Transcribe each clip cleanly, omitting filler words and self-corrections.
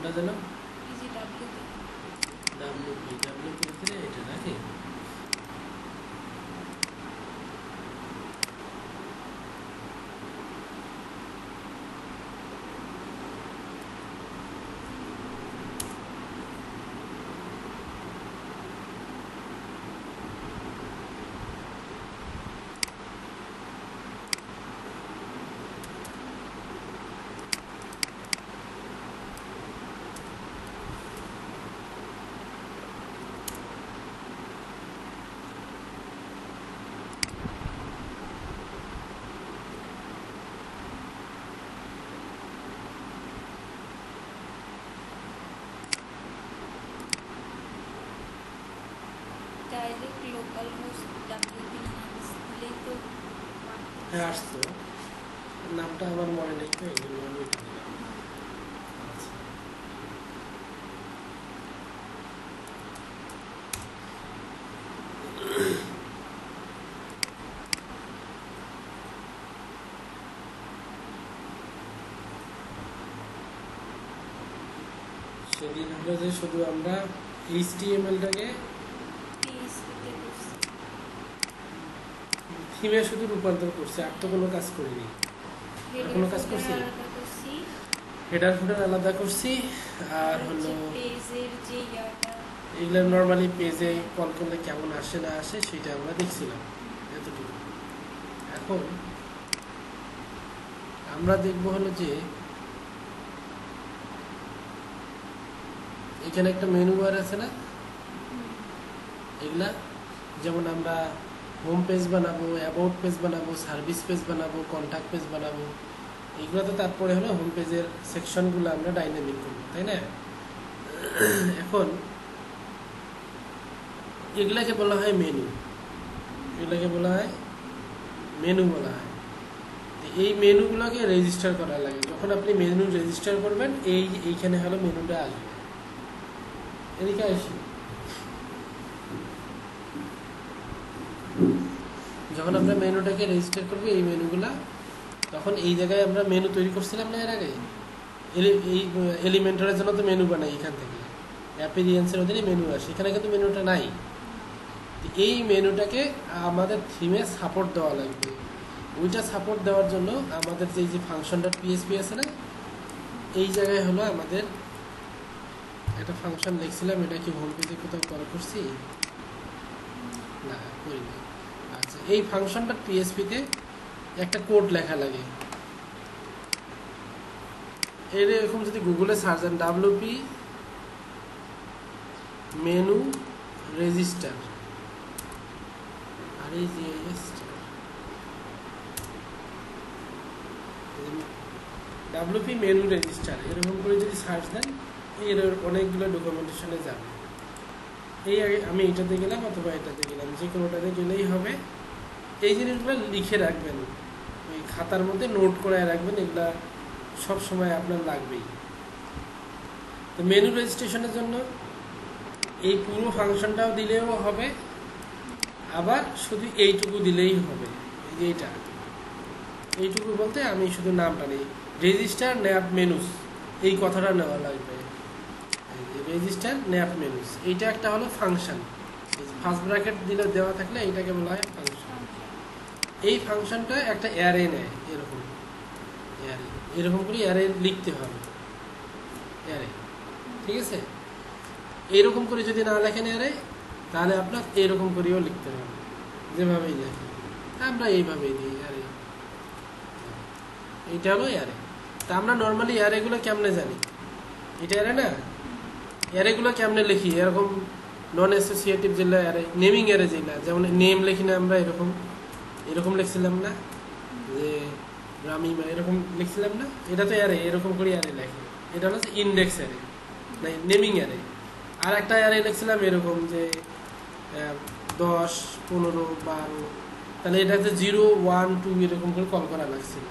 কোনটা যেন ডাব্লিউপি ভিতরে এটা নাকি डायरेक्ट लोकल होस्ट डब्ल्यूपी दिलेই তো হ্যাঁ আসতো নামটা আমার মনে নেই তো এই জন্য আমি এটা দিলাম। আচ্ছা সেদিন হলো যে শুধু আমরা এইচটিএমএলটাকে পিএইচপিতে করছি থিমে শুধু রূপান্তর করছি, আর তো কোনো কাজ করিনি। কোনো কাজ করছি? হেডার ফুটার আলাদা করছি, আর হলো পেজের যে ইয়াটা এগুলো নর্মালি পেজে কল করলে কেমন আসে না আসে সেটা আমরা দেখছিলাম এতটুকু। এখন আমরা দেখবো হলো যে এখানে একটা মেনু বার আছে না, এগুলা যেমন আমরা হোম পেজ বানাবো, অ্যাবাউট পেজ বানাবো, সার্ভিস পেজ বানাবো, কন্ট্যাক্ট পেজ বানাবো, এগুলো তো তারপরে হলো হোম পেজের সেকশনগুলো আমরা ডাইনামিক করবো, তাই না? এখন এগুলাকে বলা হয় মেনু, এগুলাকে বলা হয় মেনু বলা হয়। এই মেনুগুলোকে রেজিস্টার করা লাগে। যখন আপনি মেনু রেজিস্টার করবেন এইখানে হলো মেনুটা আসবে। এদিকে আসি, যখন আমরা মেনুটাকে রেজিস্টার করবো এই মেনুগুলা, তখন এই জায়গায় আমরা মেনু তৈরি করছিলাম না এর আগে, এই এলিমেন্টারের জন্য তো মেনু বানাই এখান থেকে, অ্যাপিরিয়েন্সের অধীনে মেনু আসে, এখানে কিন্তু মেনুটা নাই। এই মেনুটাকে আমাদের থিমে সাপোর্ট দেওয়া লাগবে। ওইটা সাপোর্ট দেওয়ার জন্য আমাদের যে ফাংশনটা পিএসপি আছে না, এই জায়গায় হলো আমাদের একটা ফাংশন লিখছিলাম। এটা কি হোম পেজে কোথাও কল করছি না, করিনি। আচ্ছা, এই ফাংশনটা পিএসপিতে একটা কোড লেখা লাগে। এরকম যদি গুগলে সার্চ দেন ডাব্লিউপি মেনু রেজিস্টার, আর এই যে ডাব্লিউপি মেনু রেজিস্টার এরকম করে যদি সার্চ দেন, এর অনেকগুলো ডকুমেন্টেশনে যাবে। এই আগে আমি এটাতে গেলাম অথবা এটাতে গেলাম, যে কোনোটাতে গেলেই হবে। এই জিনিসগুলো লিখে রাখবেন, ওই খাতার মধ্যে নোট করে রাখবেন, এগুলা সব সময় আপনার লাগবেই। তো মেনু রেজিস্ট্রেশনের জন্য এই পুরো ফাংশনটাও দিলেও হবে, আবার শুধু এইটুকু দিলেই হবে। এই যে এইটুকু বলতে আমি শুধু নামটা নেই, রেজিস্টার ন্যাপ মেনুস, এই কথাটা নেওয়া লাগবে। রেজিস্টার ন্যাপ মেনুস এইটা একটা হলো ফাংশন। ফার্স্ট ব্র্যাকেট দিলে দেওয়া থাকলে এইটাকে বলা হয় ফাংশন। এই ফাংশনটা একটা অ্যারে নেয়, এরকম করে অ্যারে লিখতে হবে, অ্যারে। ঠিক আছে, এইরকম করে যদি না লেখেন অ্যারে, তাহলে আপনার এরকম করেও লিখতে হবে, যেভাবেই লেখেন। আমরা এইভাবেই দিই অ্যারে, এইটা হলো অ্যারে। তা আমরা নর্মালি অ্যারেগুলো কেমনে জানি? এটা অ্যারে না, অ্যারেগুলো কেমনে লিখি? এরকম নন অ্যাসোসিয়েটিভ যেগুলো অ্যারে, নেমিং অ্যারে যেগুলো, যেমন নেম লিখি না আমরা, এরকম লিখছিলাম না যে রামিমা, এরকম লিখছিলাম না? এটা তো অ্যারে, এরকম করে অ্যারে লেখে। এটা হচ্ছে ইন্ডেক্স অ্যারে, নেমিং অ্যারে। আর একটা অ্যারে লিখছিলাম এরকম যে 10, 15, 12, তাহলে এটা হচ্ছে 0, 1, 2 এরকম করে কল করা লাগছিল।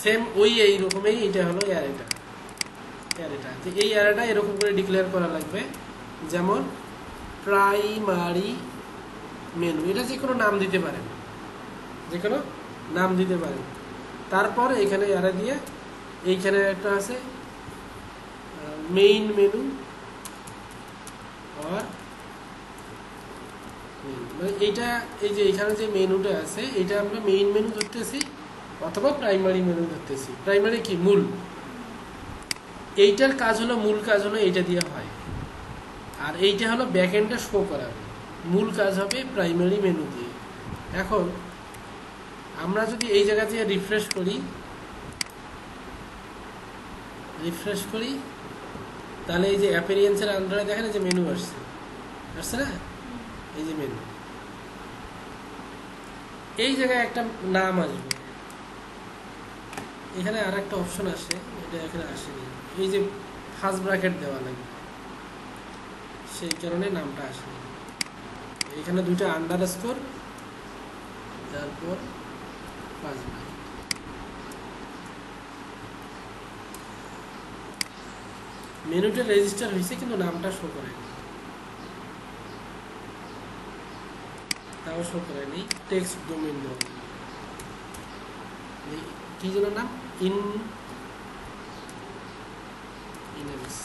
সেম এইরকমই এটা হলো অ্যারেটা। এই অ্যারেটা এরকম করে ডিক্লেয়ার করা লাগবে, যেমন প্রাইমারি মেনু, এটা যে কোনো নাম দিতে পারেন, তারপর এখানে অ্যারে দিয়ে এইখানে একটা আছে মেইন মেনু আর মানে এইটা এই যে এখানে যে মেনুটা আছে এটা আমরা মেইন মেনু ধরতেছি অথবা প্রাইমারি মেনু ধরতেছি। প্রাইমারি কি মূল, এইটার কাজ হলো মূল কাজ হলো এইটা দিয়ে হয়, আর এইটা হলো ব্যাক এন্ডে শো করাবে। মূল কাজ হবে প্রাইমারি মেনু দিয়ে। এখন আমরা যদি এই জায়গা দিয়ে রিফ্রেশ করি তাহলে এই যে অ্যাপিয়ারেন্সের আন্ডারে দেখেন যে মেনু আসছে না, এই যে মেনু, এই জায়গায় একটা নাম আসবে, এখানে আর একটা অপশন আসে, এটা এখানে আসেনি, এই যে ফার্স্ট ব্র্যাকেট দেওয়া লাগবে, সেই কারণে নামটা আসেনি। এখানে দুইটা আন্ডারস্কোর, তারপর ফার্স্ট ব্র্যাকেট। মেনুটা রেজিস্টার হয়েছে কিন্তু নামটা শো করেনি, তাও শো করেনি। টেক্সট ডোমেইন কি যেন নাম, ইনএক্স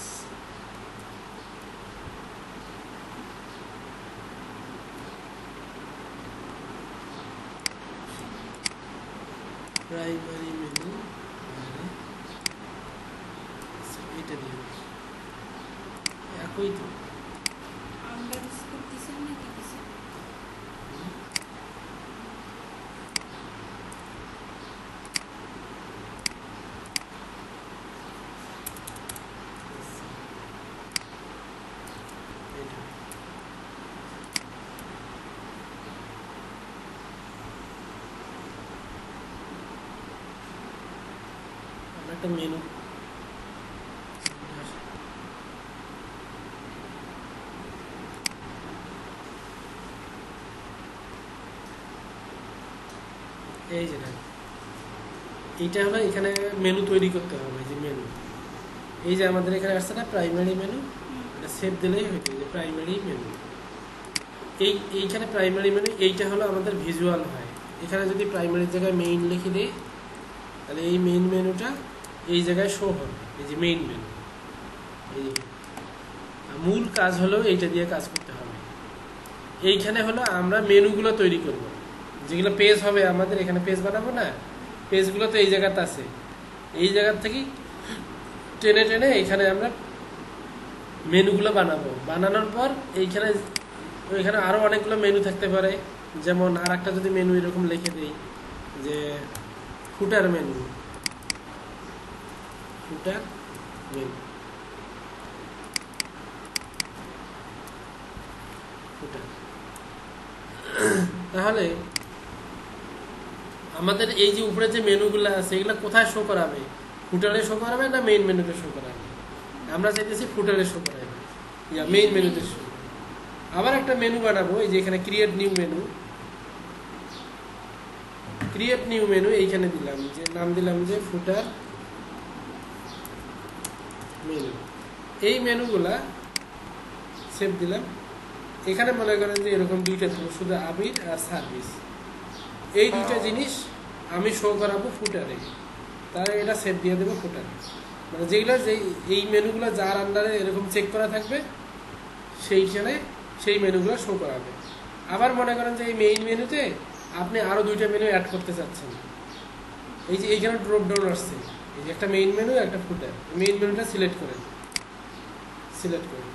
প্রাইমারি মেনু, এটা দিয়ে একই তো। আন্ডারস্কোর দিছেন নাকি দিছেন? এটা আমরা একটা মেনু এই যেটা, এইটা হলো এখানে মেনু তৈরি করতে হবে। যে মেনু এই যে আমাদের এখানে আসছে না প্রাইমারি মেনু, এটা সেভ দিলেই হইতো যে প্রাইমারি মেনু। এইখানে প্রাইমারি মেনু, এইটা হলো আমাদের ভিজুয়াল হয়। এখানে যদি প্রাইমারির জায়গায় মেইন লিখে দিই তাহলে এই মেইন মেনুটা এই জায়গায় শো হবে, এই যে মেইন মেনু। এই মূল কাজ হলো এইটা দিয়ে কাজ করতে হবে। এইখানে হলো আমরা মেনুগুলো তৈরি করব, যেগুলো পেজ হবে আমাদের, এখানে পেজ বানাবো না, পেজগুলো তো এই জায়গাতে আছে, এই জায়গার থেকে টেনে টেনে এখানে আমরা মেনুগুলো বানাবো। বানানোর পর ওইখানে আরও অনেকগুলো মেনু থাকতে পারে। যেমন আর একটা যদি মেনু এরকম লিখে দিই যে ফুটার মেনু, তাহলে আমাদের এই যে উপরে যে মেনুগুলো আছে এগুলো কোথায় শো করাবে? ফুটারে শো করাবে না মেইন মেনুতে শো করাবে? আমরা চাইতেছি ফুটারে শো করাবে, মেইন মেনুতে শো। আবার একটা মেনু বানাবো, এই যে এখানে ক্রিয়েট নিউ মেনু, এইখানে দিলাম যে নাম দিলাম যে ফুটার মেনু। এই মেনুগুলা সেভ দিলাম। এখানে মনে করেন যে এরকম দুইটা দেবো, শুধু আবির আর সার্ভিস, এই দুইটা জিনিস আমি শো করাবো ফুটারে, তাহলে এটা সেভ দিয়ে দেবো ফুটারে। মানে যেগুলো এই মেনুগুলো যার আন্ডারে এরকম চেক করা থাকবে সেই মেনুগুলো শো করাবে। আবার মনে করেন যে এই মেইন মেনুতে আপনি আরও দুইটা মেনু অ্যাড করতে চাচ্ছেন, এই যে এইখানে ড্রপ ডাউন আসছে, এই যে একটা মেইন মেনু একটা ফুটার, মেইন মেনুটা সিলেক্ট করেন,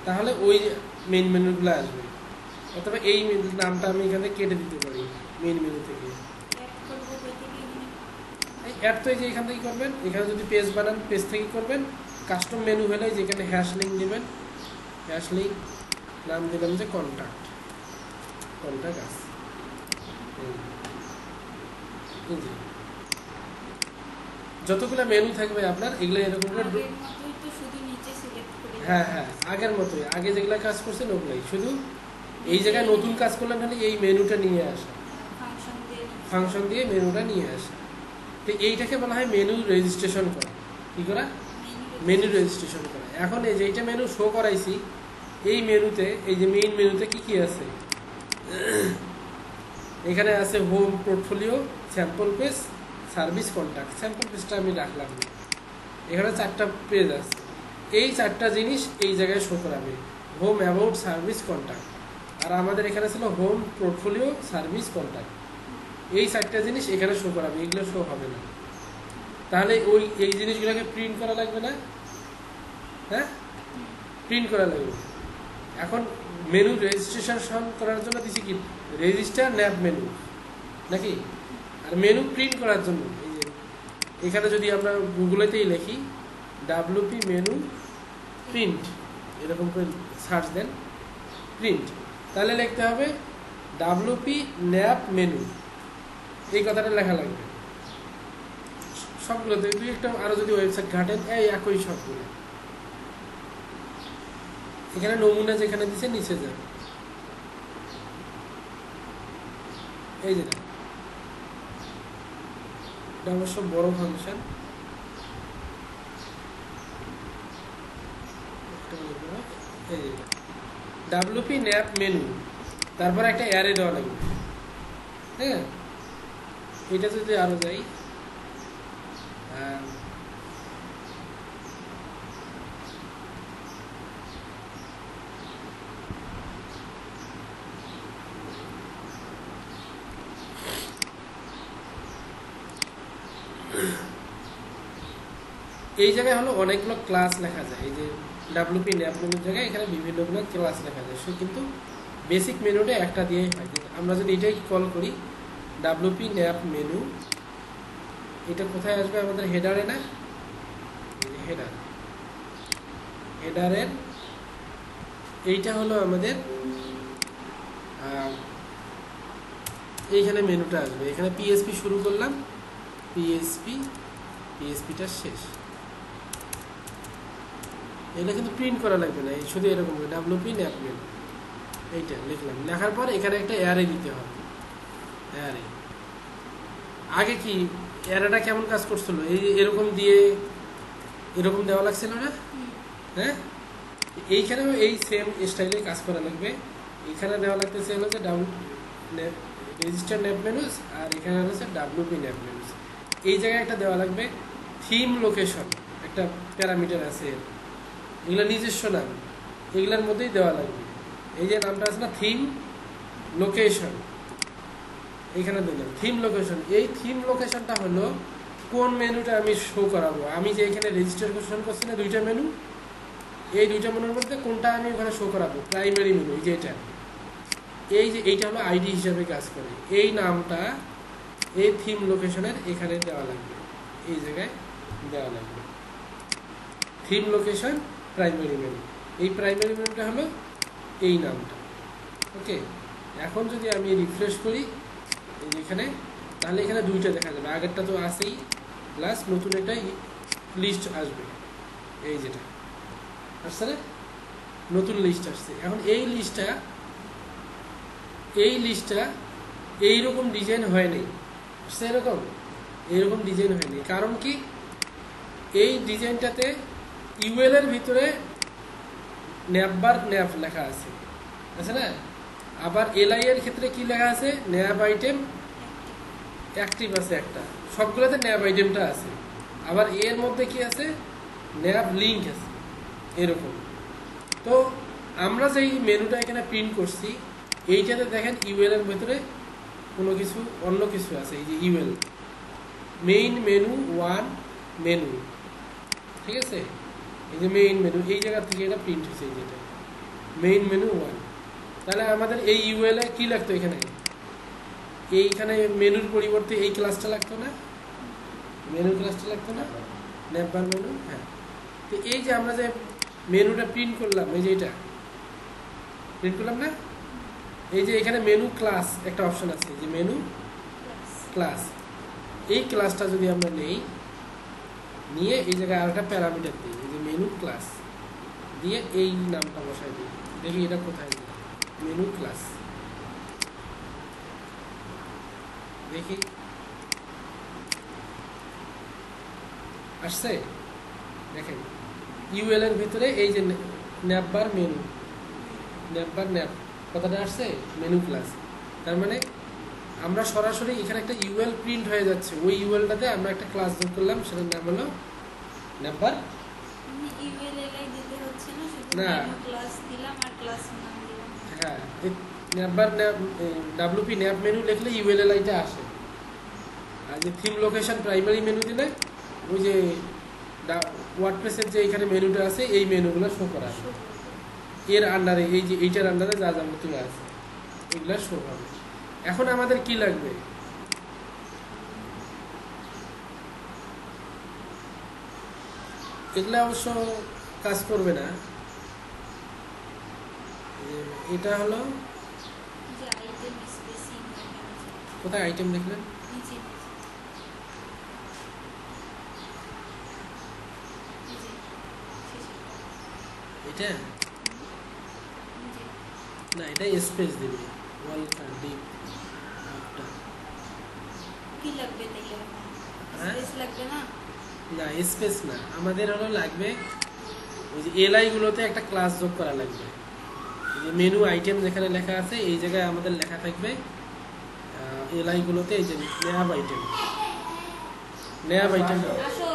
তাহলে ওই মেইন মেনুগুলো আসবে। অথবা এই নামটা আমি এখানে কেটে দিতে পারি মেইন মেনু থেকে। অ্যাড তো এই যে এখান থেকে করবেন, এখানে যদি পেজ বানান পেজ থেকে করবেন। কাস্টম মেনু হলে যেখানে হ্যাশ লিঙ্ক দেবেন, হ্যাশ লিঙ্ক নাম দিলাম যে কন্ট্যাক্ট আছে। যতগুলো মেনু থাকবে আপনার এগুলো এরকম করে, হ্যাঁ আগের মতোই, আগে যেগুলো কাজ করছেন ওগুলাই, শুধু এই জায়গায় নতুন কাজ করলেন খালি এই মেনুটা নিয়ে আসা, ফাংশন দিয়ে মেনুটা নিয়ে আসা। তো এইটাকে বলা হয় মেনু রেজিস্ট্রেশন করা। কি করা? মেনু রেজিস্ট্রেশন করা। এখন এই যে এইটা মেনু শো করাইছি, এই মেনুতে এই যে মেইন মেনুতে কি আছে, এখানে আছে home, portfolio, sample page, service, contact. Sample পেজটা আমি রাখলাম, এখানে 4টা পেজ আছে। এই চারটা জিনিস এই জায়গায় শো করাবে, হোম, অ্যাবাউট, সার্ভিস, কন্ট্যাক্ট। আর আমাদের এখানে ছিল হোম, পোর্টফোলিও, সার্ভিস, কন্ট্যাক্ট। এই চারটা জিনিস এখানে শো করাবে, এগুলো শো হবে না। তাহলে এই জিনিসগুলোকে প্রিন্ট করা লাগবে না? হ্যাঁ, প্রিন্ট করা লাগবে। এখন মেনু রেজিস্ট্রেশন করার জন্য দিচ্ছি কি, রেজিস্টার ন্যাপ মেনু নাকি? আর মেনু প্রিন্ট করার জন্য এই যে এখানে যদি আমরা গুগলেতেই লিখি WP মেনু প্রিন্ট, এরকম করে সার্চ দেন প্রিন্ট, তাহলে লিখতে হবে WP ন্যাপ মেনু, এই কথাটা লেখা লাগবে সবগুলোতে। দুই একটা আরো যদি ওয়েবসাইট ঘাটেন এই একই সবগুলো। এখানে নমুনা যেখানে দিচ্ছে নিচে যান, এই যে এটা অবশ্য বড় ফাংশন, WP ন্যাপ মেনু, তারপর একটা অ্যারে দেওয়া লাগবে। হ্যাঁ, এটা যদি আরো যাই, এই জায়গায় হলো অনেকগুলো ক্লাস লেখা যায়। এই যে WP ন্যাপ মেনুর জায়গায় এখানে বিভিন্নগুলো ক্লাস লেখা যায়, সে কিন্তু বেসিক মেনুটা একটা দিয়েই হয়। আমরা যদি এটাই কল করি WP ন্যাপ মেনু, এটা কোথায় আসবে? আমাদের হেডারে না? হেডারের এইটা হলো আমাদের, এইখানে মেনুটা আসবে। এখানে PHP শুরু করলাম, PHPটা শেষ। এটা কিন্তু প্রিন্ট করা লাগবে না, এই শুধু এরকম WP ন্যাপ মেনু এইটা লিখলাম। লেখার পর এখানে একটা অ্যারে দিতে হবে। অ্যারে আগে কি অ্যারেটা কেমন কাজ করছিল? এই এরকম দিয়ে এরকম দেওয়া লাগছিল না? হ্যাঁ, এইখানেও এই সেম স্টাইলে কাজ করা লাগবে। এখানে দেওয়া লাগতেছে হচ্ছে রেজিস্টার ন্যাপ মেনুস, আর এখানে হচ্ছে WP ন্যাপ মেনুস। এই জায়গায় একটা দেওয়া লাগবে থিম লোকেশন, একটা প্যারামিটার আছে, এগুলো নিজস্ব নাম, এগুলোর মধ্যেই দেওয়া লাগবে। এই যে নামটা আছে না, থিম লোকেশন, এইখানে দিলাম থিম লোকেশন। এই থিম লোকেশনটা হলো কোন মেনুটা আমি শো করাবো। আমি যে এখানে রেজিস্ট্রেশন করছি না দুইটা মেনু, এই দুইটা মেনুর মধ্যে কোনটা আমি ওখানে শো করাবো, প্রাইমারি মেনু। এই যে এটা, এই যে এইটা হলো আইডি হিসাবে কাজ করে। এই নামটা এই থিম লোকেশনের এখানে দেওয়া লাগবে, এই জায়গায় দেওয়া লাগবে থিম লোকেশন প্রাইমারি মেনু। এই প্রাইমারি মেনুটা হলো এই নামটা। ওকে, এখন যদি আমি রিফ্রেশ করি এখানে, তাহলে এখানে দুইটা দেখা যাবে। আগেরটা তো আসেই, প্লাস নতুন একটা লিস্ট আসবে। এই যেটা আসছে না, নতুন লিস্ট আসছে। এখন এই লিস্টটা এইরকম ডিজাইন হয়নি, সেরকম এইরকম ডিজাইন হয়নি। কারণ কি, এই ডিজাইনটাতে ইউএল এর ভিতরে ন্যাপবার ন্যাপ লেখা আছে না? আবার এলআই এর ক্ষেত্রে কি লেখা আছে? ন্যাপ আইটেম অ্যাক্টিভ আছে একটা, সবগুলোতে ন্যাপ আইটেমটা আছে। আবার এর মধ্যে কি আছে? ন্যাপ লিঙ্ক আছে, এরকম। তো আমরা যেই মেনুটা এখানে প্রিন্ট করছি, এইটাতে দেখেন ইউএল এর ভেতরে কোনো কিছু অন্য কিছু আছে। এই যে ইউএল মেইন মেনু 1 মেনু, ঠিক আছে? এই যে মেইন মেনু, এই জায়গা থেকে এটা প্রিন্ট হয়েছে, এই যেটা মেইন মেনু 1। তাহলে আমাদের এই ইউএল এ কি লাগতো? এইখানে মেনুর পরিবর্তে এই ক্লাসটা লাগতো না? মেনু ক্লাসটা লাগতো না, ন্যাপবার মেনু। হ্যাঁ, তো এই যে আমরা যে মেনুটা প্রিন্ট করলাম, এই যে এটা প্রিন্ট করলাম না, এই যে এখানে মেনু ক্লাস একটা অপশন আছে, যে মেনু ক্লাস। এই ক্লাসটা যদি আমরা নেই, নিয়ে এই জায়গায় আরেকটা প্যারামিটার দিই, এই যে মেনু ক্লাস দিয়ে এই নামটা বসাই দিই। দেখি এটা কোথায় দিই, মেনু ক্লাস। দেখি আসছে, দেখেন ইউএল এর ভিতরে এই যে ন্যাপবার মেনু, ন্যাপবার ন্যাপ কথাটা আসছে, মেনু ক্লাস। তার মানে আমরা সরাসরি এখানে একটা ইউএল প্রিন্ট হয়ে যাচ্ছে, ওই ইউএলটাতে আমরা একটা ক্লাস যোগ করলাম, সেটার নাম হলো ন্যাপবার ইউএলএলআই দিতে হচ্ছে না, শুধু না। মেনু ক্লাস দিলাম আর ক্লাস নাম দিলাম। হ্যাঁ, ন্যাপবার ডাব্লুপি ন্যাপ মেনু লিখলে ইউএলএলআইটা আসে। আর যে থিম লোকেশন প্রাইমারি মেনু দিলে ওই যে ওয়ার্ডপ্রেসের যে এখানে মেনুটা আছে এই মেনুগুলো শো করা হবে। এর আন্ডারে এই যে এইটার আন্ডারে যা যাবতীয় আছে এগুলো শো হবে। এখন আমাদের কি লাগবে? এগুলো অবশ্য কাজ করবে না। এটা হলো যে আইটেম স্পেসিং কোথায় আইটেম দেখলেন? নিচে এটা নিচে না, এটা স্পেস দেবে ওয়ালটা ডিপ কি লাগবে তাইলে? হ্যাঁ? স্পেস লাগবে না? না, স্পেস না, আমাদের হলো লাগবে ওই যে এলআই গুলোতে একটা ক্লাস যোগ করা লাগবে। এই যে মেনু আইটেম যেখানে লেখা আছে এই জায়গায় আমাদের লেখা থাকবে এলআই গুলোতে এই যে ন্যাব আইটেম আসো।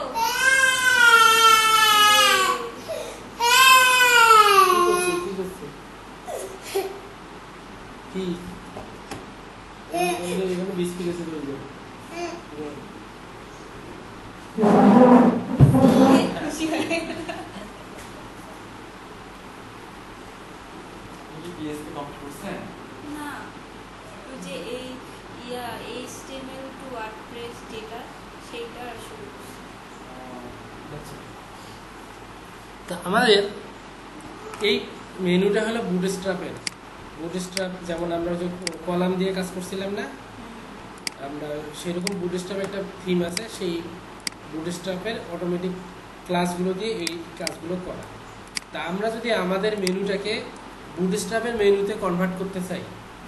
কি এখানে বিস্কুট এসে রয়ে যাবে। খুশি হয়ে গেল। না, ওই যে এই HTML টু ওয়ার্ডপ্রেস যেটা সেইটা শুরু করছি। তা আমাদের এই মেনুটা হলো বুটস্ট্র্যাপের। বুটস্ট্র্যাপ যেমন আমরা যে কলাম দিয়ে কাজ করছিলাম না, আমরা সেরকম বুটস্ট্র্যাপের একটা থিম আছে, সেই বুটস্ট্র্যাপের অটোমেটিক ক্লাসগুলো দিয়ে এই কাজগুলো করা। তা আমরা যদি আমাদের মেনুটাকে বুটস্ট্র্যাপের মেনুতে কনভার্ট করতে চাই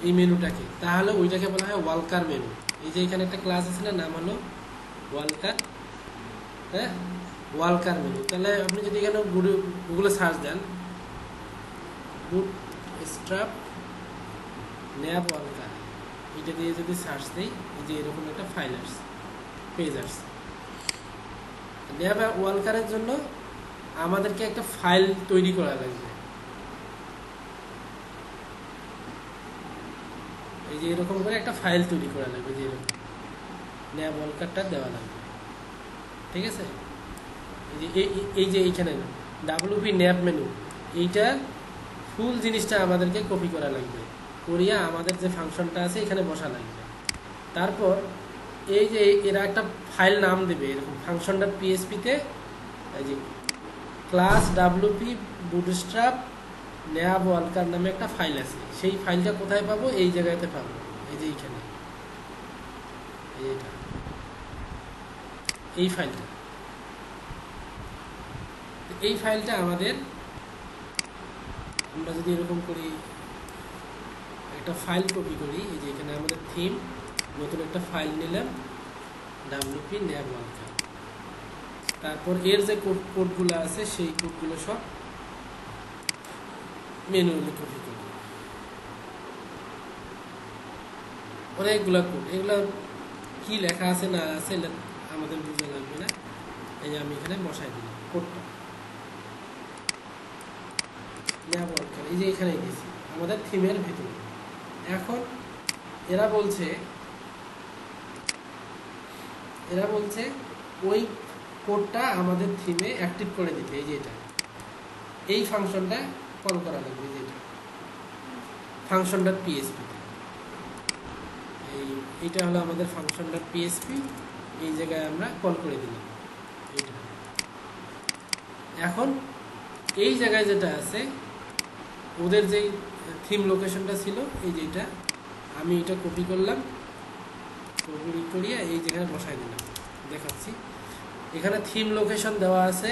এই মেনুটাকে, তাহলে ওইটাকে বলা হয় ওয়ালকার মেনু। এই যে এখানে একটা ক্লাস আছে না, নাম হলো ওয়ালকার। হ্যাঁ, ওয়ালকার মেনু। তাহলে আপনি যদি এখানে গুগলে সার্চ দেন বুটস্ট্র্যাপ ন্যাব ওয়ালকার, এটা দিয়ে যদি সার্চ দিই এই যে এরকম একটা ফাইল আসছে, পেজ আসছে। ন্যাব ওয়ালকারের জন্য আমাদেরকে একটা ফাইল তৈরি করা লাগবে। এই যে এরকম করে একটা ফাইল তৈরি করা লাগবে, যে এরকম ন্যাব ওয়ালকারটা দেওয়া লাগবে। ঠিক আছে? এই যে এইখানে ডাব্লিউপি ন্যাব মেনু, এইটা ফুল জিনিসটা আমাদেরকে কপি করা লাগবে, করিয়া আমাদের যে ফাংশনটা আছে এখানে বসা লাগবে। তারপর এই যে এরা একটা ফাইল নাম দেবে এরকম function.php-তে, এই যে ক্লাস ডাব্লিউপি বুটস্ট্র্যাপ ন্যাব ওয়ালকার নামে একটা ফাইল আছে। সেই ফাইলটা কোথায় পাবো? এই জায়গাতে পাবো, এই যে এইখানে, এই ফাইলটা। এই ফাইলটা আমাদের, আমরা যদি এরকম করি একটা ফাইল কপি করি, এই যে এখানে আমাদের থিম, নতুন একটা ফাইল নিলাম ডাব্লিউপি ন্যাব ওয়ালকার। তারপর এর যে কোডগুলো আছে সেই কোডগুলো সব ম্যানুয়ালি কপি করি, অনেকগুলো কোড। এগুলো কি লেখা আছে না আছে আমাদের বোঝা লাগবে না। এই যে আমি এখানে বসাই দিলাম কোডটা ন্যাব ওয়ালকার, এই যে এখানে দিয়েছি আমাদের থিমের ভিতরে। এখন এরা বলছে ওই কোডটা আমাদের থিমে অ্যাক্টিভ করে দিতে। এই যে এটা, এই ফাংশনটা কল করা লাগবে, যেটা function.php। এইটা হলো আমাদের function.php, এই জায়গায় আমরা কল করে দিলাম এইটা। এখন এই জায়গায় যেটা আছে ওদের যেই থিম লোকেশনটা ছিল, এই যে এটা আমি এটা কপি করলাম, কপি করিয়ে এই জায়গায় বসাই দিলাম, দেখাচ্ছি। এখানে থিম লোকেশন দেওয়া আছে,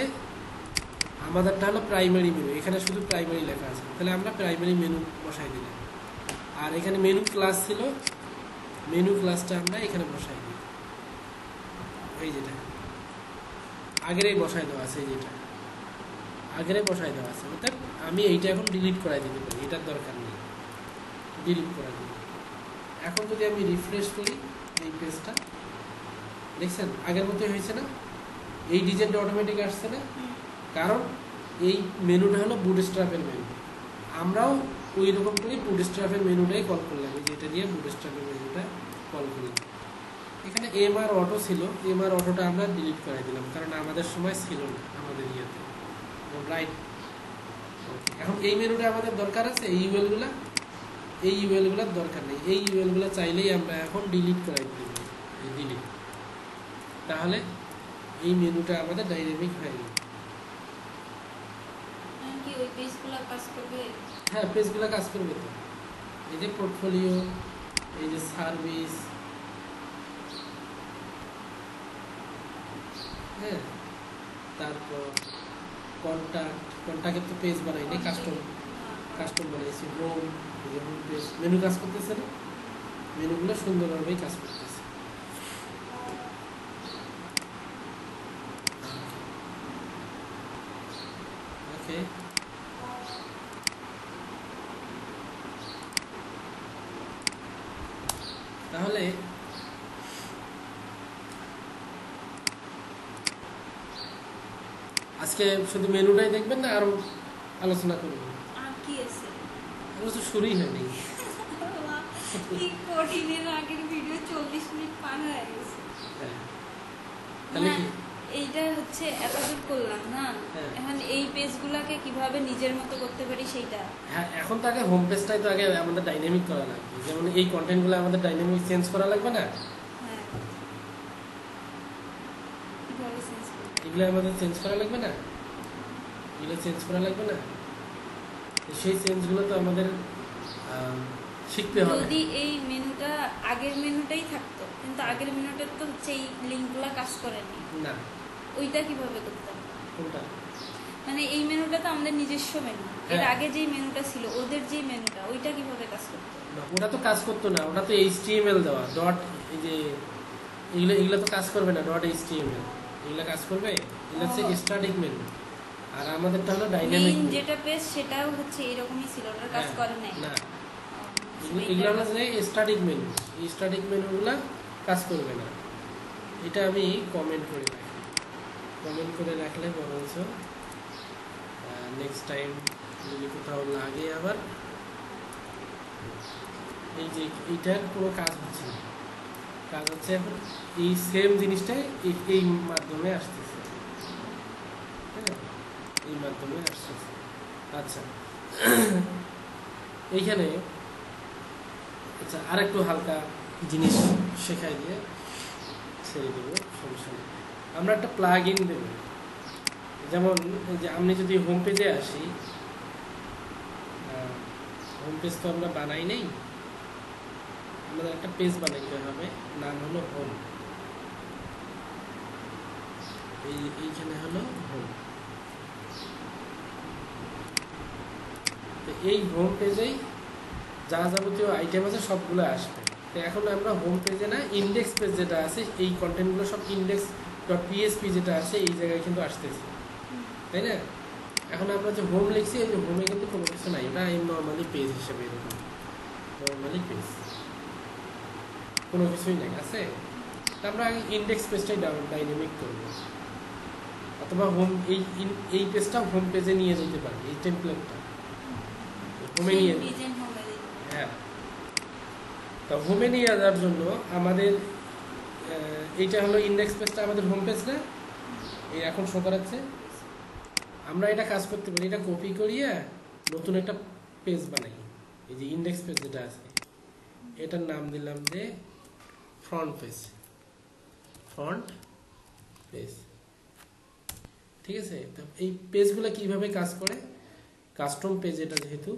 আমাদেরটা হলো প্রাইমারি মেনু, এখানে শুধু প্রাইমারি লেখা আছে, তাহলে আমরা প্রাইমারি মেনু বসাই দিলাম। আর এখানে মেনু ক্লাস ছিল, মেনু ক্লাসটা আমরা এখানে বসাই দিই, এই যেটা আগেরই বসাই দেওয়া আছে, এই যেটা আগেরে বসাই দেওয়া আছে। অর্থাৎ আমি এইটা এখন ডিলিট করাই দিতে পারি, এটার দরকার নেই, ডিলিট করা দিই। এখন যদি আমি রিফ্রেশ করি এই পেজটা, দেখছেন আগের মতোই হয়েছে না? এই ডিজাইনটা অটোমেটিক আসছে না? কারণ এই মেনুটা হলো বুটস্ট্র্যাপের মেনু, আমরাও ওই রকম করে বুটস্ট্র্যাপের মেনুটাই কল করলাম, যেটা দিয়ে বুটস্ট্র্যাপের মেনুটা কল করলাম। এখানে এমআর অটো ছিল, এমআর অটোটা আমরা ডিলিট করে দিলাম কারণ আমাদের সময় ছিল না আমাদের ইয়েতে, রাইট। এখন এই মেনুটা আমাদের দরকার আছে, এই ইউএলগুলা, এই ইউএলগুলোর দরকার নেই, এই ইউএলগুলো চাইলেই আমরা এখন ডিলিট করে দিই, ডিলিট, তাহলে এই মেনুটা আমাদের ডাইনামিক হয়ে গেল। কি ওই পেজগুলো কাজ করবে? হ্যাঁ, পেজগুলো কাজ করবে তো। এই যে পোর্টফোলিও, এই যে সার্ভিস, হ্যাঁ, তারপর কন্ট্যাক্টের তো পেজ বানাইনি, কাস্টম বানাইছি, হোম, এই যে হোম পেজ, মেনু কাজ করতেছে না, মেনুগুলো সুন্দরভাবেই কাজ করতেছে। ওকে, তাহলে আজকে শুধু মেনুটাই দেখবেন না আরো আলোচনা করবেন? আর কি আছে? আমার তো শুরুই হয়নি। কি কঠিনের আগের ভিডিও 40 মিনিট পার হয়ে গেছে। হ্যাঁ, তাহলে কি এইটা হচ্ছে এতদূর করলাম না, হ্যাঁ। এখন এই পেজগুলোকে কিভাবে নিজের মতো করতে পারি সেইটা। হ্যাঁ, এখন তো আগে হোম পেজটাই তো আগে আমাদের ডাইনামিক করা লাগবে, যেমন এই কন্টেন্টগুলো আমাদের ডাইনামিক চেঞ্জ করা লাগবে না? হ্যাঁ, কিভাবে চেঞ্জ করব? এগুলো আমাদের চেঞ্জ করা লাগবে না, এগুলো চেঞ্জ করা লাগবে না, তো সেই চেঞ্জগুলো তো আমাদের শিখতে হবে। যদি এই মেনুটা আগের মেনুটাই থাকতো, কিন্তু আগের মেনুটার তো হচ্ছে এই লিঙ্কগুলো কাজ করেনি, না, ওইটা কিভাবে করতাম? কোনটা? মানে এই মেনুটা তো আমাদের নিজস্ব মেনু, এর হ্যাঁ। আগে যে মেনুটা ছিল ওদের যে মেনুটা, ওইটা কিভাবে কাজ করতো? না, ওটা তো কাজ করতো না, ওটা তো HTML দেওয়া, ডট, এই যে এগুলো এগুলো তো কাজ করবে না, ডট HTML, এগুলো কাজ করবে, এগুলো হচ্ছে স্ট্যাটিক মেনু, আর আমাদেরটা হলো ডাইনামিক মেইন যেটা পেজ সেটাও হচ্ছে এরকমই ছিল, ওটার কাজ করে নাই। না, এগুলো হলো যে স্ট্যাটিক মেনু, এই স্ট্যাটিক মেনুগুলো কাজ করবে না। এটা আমি কমেন্ট করে রাখি, কমেন্ট করে রাখলে বরঞ্চ নেক্সট টাইম যদি কোথাও লাগে আবার, এই যে এইটার কোনো কাজ হচ্ছে না, কাজ হচ্ছে এখন এই সেম জিনিসটাই এই মাধ্যমে আসতেছে, হ্যাঁ, এই মাধ্যমে আসতেছে। আচ্ছা, এইখানে আচ্ছা আর একটু হালকা জিনিস শেখাই দিয়ে ছেড়ে দেবো, সমস্যা নেই। আমরা একটা প্লাগ ইন দেব, যেমন এই যে আমি যদি হোম পেজে আসি, হোম পেজ তো আমরা বানাই নেই, আমাদের একটা পেজ বানাইতে হবে, নাম হলো হোম, এইখানে হলো হোম। তো এই হোম পেজেই যা যাবতীয় আইটেম আছে সবগুলো আসবে। তো এখন আমরা হোম পেজে না, ইন্ডেক্স পেজ যেটা আছে, এই কন্টেন্টগুলো সব index.php যেটা আছে এই জায়গায় কিন্তু আসতেছে, তাই না? এখন আমরা যে হোম লিখছি, এই যে হোমে কিন্তু কোনো কিছু নাই, ওটা নর্মালি পেজ হিসেবে, এরকম নর্মালি পেজ, কোনো কিছুই নাই আছে। আমরা ইন্ডেক্স পেজটাই ডাইনামিক করব, অথবা হোম এই পেজটা হোম পেজে নিয়ে যেতে পারি, এই টেমপ্লেটটা হোমে নিয়ে, হ্যাঁ। তো হোমে নিয়ে যাওয়ার জন্য আমাদের এইটা হলো ইন্ডেক্স পেজটা আমাদের হোম পেজ না, এই এখন শো করাচ্ছে। আমরা এটা কাজ করতে পারি, এটা কপি করিয়ে নতুন একটা পেজ বানাই, এই যে ইন্ডেক্স পেজ যেটা আছে এটার নাম দিলাম যে ফ্রন্ট পেজ, ফ্রন্ট পেজ, ঠিক আছে? তো এই পেজগুলো কিভাবে কাজ করে, কাস্টম পেজ, এটা যেহেতু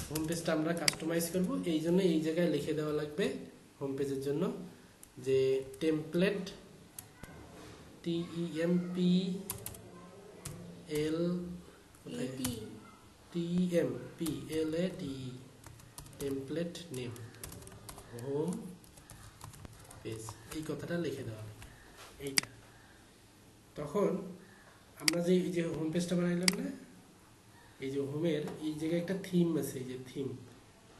হোম পেজটা আমরা কাস্টমাইজ করব, এই জন্য এই জায়গায় লিখে দেওয়া লাগবে হোম পেজের জন্য যে template, template name home page, এই কথাটা লিখে দেওয়া লাগবে এইটা। তখন আমরা যে এই যে হোম পেজটা বানাইলাম না, এই যে হোমের এই জায়গায় একটা থিম আছে, এই যে থিম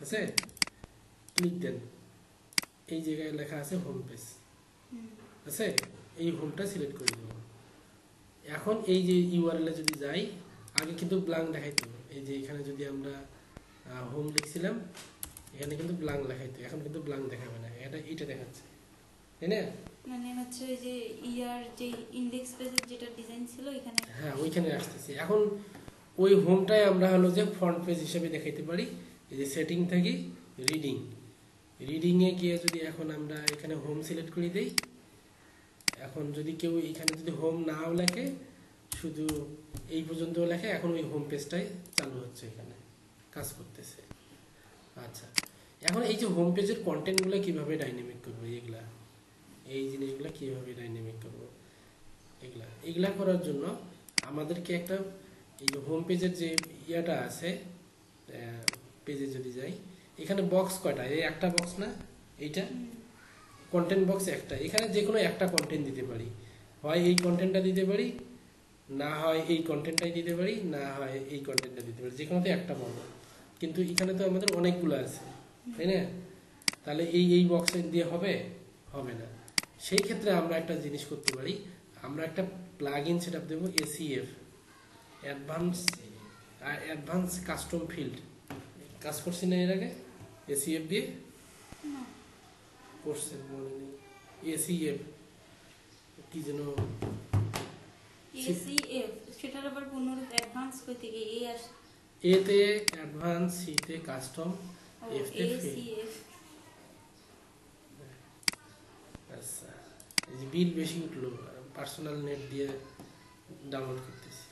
আছে, ক্লিক দেন, এই জায়গায় লেখা আছে হোম পেজ আছে, এই হোমটা সিলেক্ট করে দেবো। এখন এই যে ইউআরএল এ যদি যাই, আগে কিন্তু ব্ল্যাঙ্ক দেখাইতো, এই যে এখানে যদি আমরা হোম লিখছিলাম এখানে কিন্তু ব্ল্যাঙ্ক দেখাইতো, এখন কিন্তু ব্ল্যাঙ্ক দেখাবে না, এটা দেখাচ্ছে, তাই না? মানে হচ্ছে ওই যে ইয়ার যে ইন্ডেক্স পেজের যেটা ডিজাইন ছিল এখানে, হ্যাঁ ওইখানে আসতেছি। এখন ওই হোমটাই আমরা হলো যে ফ্রন্ট পেজ হিসেবে দেখাইতে পারি। এই যে সেটিং থাকি রিডিংয়ে গিয়ে যদি এখন আমরা এখানে হোম সিলেক্ট করে দিই, এখন যদি কেউ এখানে যদি হোম নাও লেখে, শুধু এই পর্যন্ত লেখে, এখন ওই হোম পেজটাই চালু হচ্ছে, এখানে কাজ করতেছে। আচ্ছা, এখন এই যে হোম পেজের কন্টেন্টগুলো কিভাবে ডাইনামিক করবো, এই জিনিসগুলো কিভাবে ডাইনামিক করবো, এগুলা করার জন্য আমাদেরকে একটা, এই যে হোম পেজের যে ইয়াটা আছে, পেজে যদি যাই, এখানে বক্স কয়টা, এই একটা বক্স না, এইটা কন্টেন্ট বক্স একটা, এখানে যে কোনো একটা কন্টেন্ট দিতে পারি, হয় এই কন্টেন্টটা দিতে পারি, না হয় এই কন্টেন্টটাই দিতে পারি, না হয় এই কন্টেন্টটা দিতে পারি, যে কোনোতে একটা পাবো। কিন্তু এখানে তো আমাদের অনেকগুলো আছে, তাই না? তাহলে এই বক্সে দিয়ে হবে না। সেই ক্ষেত্রে আমরা একটা জিনিস করতে পারি, আমরা একটা প্লাগইন সেটআপ দেবো, এসিএফ, অ্যাডভান্স কাস্টম ফিল্ড। কাজ করছি না এর আগে এসিএফ দিয়ে? করছে মনে নেই। এসিএফ কি যেন, এসিএফ, সেটার আবার পুনরুক্তি অ্যাডভান্স কই থেকে এই আস, এতে অ্যাডভান্স, সিতে কাস্টম, এফ তে ফিল্ড। এসিএফ। আচ্ছা, এই যে বিল বেশি উঠলো, পার্সোনাল নেট দিয়ে ডাউনলোড করতেছি।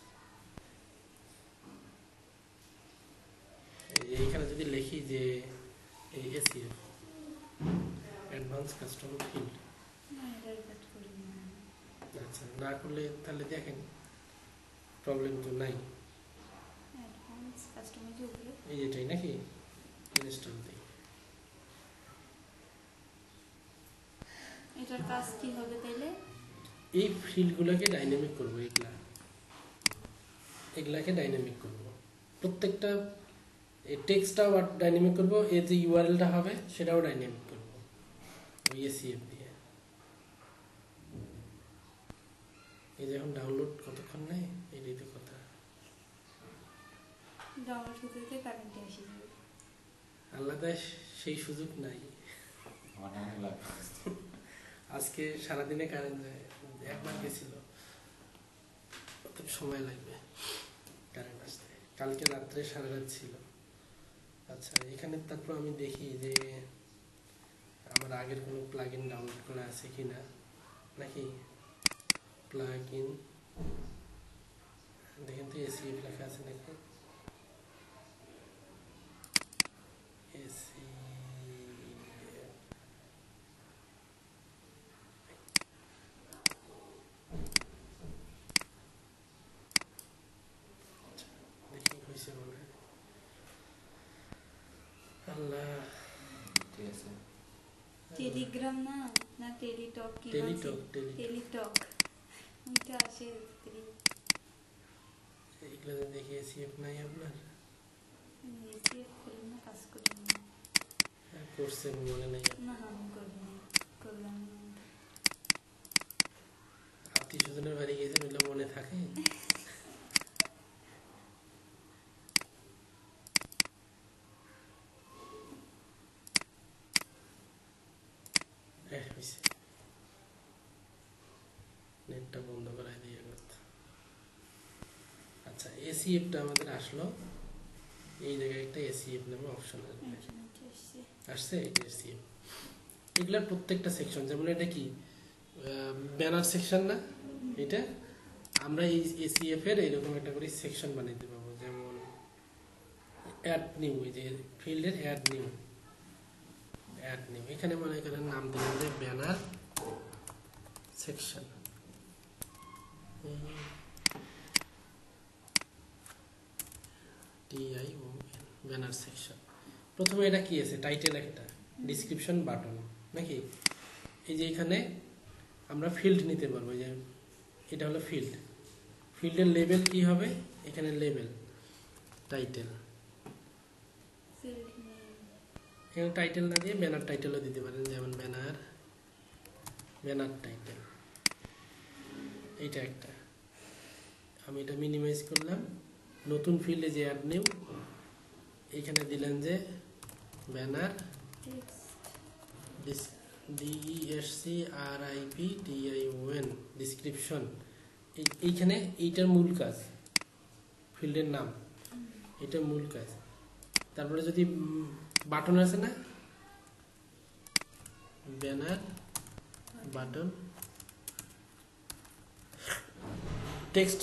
এইখানে যদি লিখি যে এই এসিএফ, অ্যাডভান্স কাস্টম ফিল্ড, আচ্ছা না করলে তাহলে দেখেন প্রবলেম তো নাই, অ্যাডভান্স কাস্টমার যে উপরে এই এটাই নাকি, ইনস্টল দিই। এটার কাজ কি হবে তাইলে? এই ফিল্ডগুলোকে ডাইনামিক করবো, এগুলাকে ডাইনামিক করব, প্রত্যেকটা টেক্সটটাও ডাইনামিক করব, এর যে ইউআরএলটা হবে সেটাও ডাইনামিক করব ওই এসিএফ দিয়ে। এই যে এখন ডাউনলোড কতক্ষণ নেয়, এটাই তো কথা। ডাউনলোড হতে হতে কারেন্টে এসে যাবে, আলাদা সেই সুযোগ নাই। আজকে সারাদিনে কারেন্ট যায়, একবার গেছিল, কত সময় লাগবে কারেন্ট আসতে, কালকে রাত্রে সারা রাত ছিল। আচ্ছা, এখানে তারপর আমি দেখি যে আমার আগের কোনো প্লাগইন ডাউনলোড করা আছে কিনা, নাকি প্লাগইন দেখেন তো এসিএফ লেখা আছে নাকি, এসি দেখি হয়েছে মনে হয়। আল্লাহ, ঠিক আছে। টেলিগ্রাম না, না টেলিটক, কি টেলিটক, টেলিটক ওইটা আসে এইগুলো দেখি এসিএফ নাই আপনার, এসিএফ করি না, কাজ করি না, করছে মনে নেই। না আমি করি না, করলাম না। আত্মীয় স্বজনের বাড়ি গিয়েছেন, ওইগুলো মনে থাকে? নেটটা বন্ধ করাই দিয়ে গেছে। আচ্ছা, এসিএফটা আমাদের আসলো, এই জায়গায় একটা এসিএফ নামে অপশন আসছে, এটা এসিএফ। এগুলোর প্রত্যেকটা সেকশন, যেমন এটা কি ব্যানার সেকশন না, এটা আমরা এই এসিএফ এর এরকম একটা করে সেকশন বানাইতে পারবো, যেমন অ্যাড নিউ, এই যে ফিল্ডের অ্যাড নিউ, এখানে মনে করেন নাম দিলাম যে ব্যানার সেকশন। ব্যানার সেকশন, প্রথমে এটা কি আছে, টাইটেল একটা, ডিসক্রিপশন, বাটন, নাকি? এই যে এখানে আমরা ফিল্ড নিতে পারবো, যে এটা হলো ফিল্ডের লেবেল কি হবে, এখানে লেবেল, টাইটেল, এখানে টাইটেল না দিয়ে ব্যানার টাইটেলও দিতে পারেন, যেমন ব্যানার টাইটেল, এইটা একটা। আমি এটা মিনিমাইজ করলাম, নতুন ফিল্ডে যে অ্যাড নিউ, এখানে দিলেন যে ব্যানার DESCRIPTION ডিসক্রিপশন। এইখানে এইটার মূল কাজ, ফিল্ডের নাম, এটা মূল কাজ। তারপরে যদি বাটন আছে না, ব্যানার বাটন টেক্সট,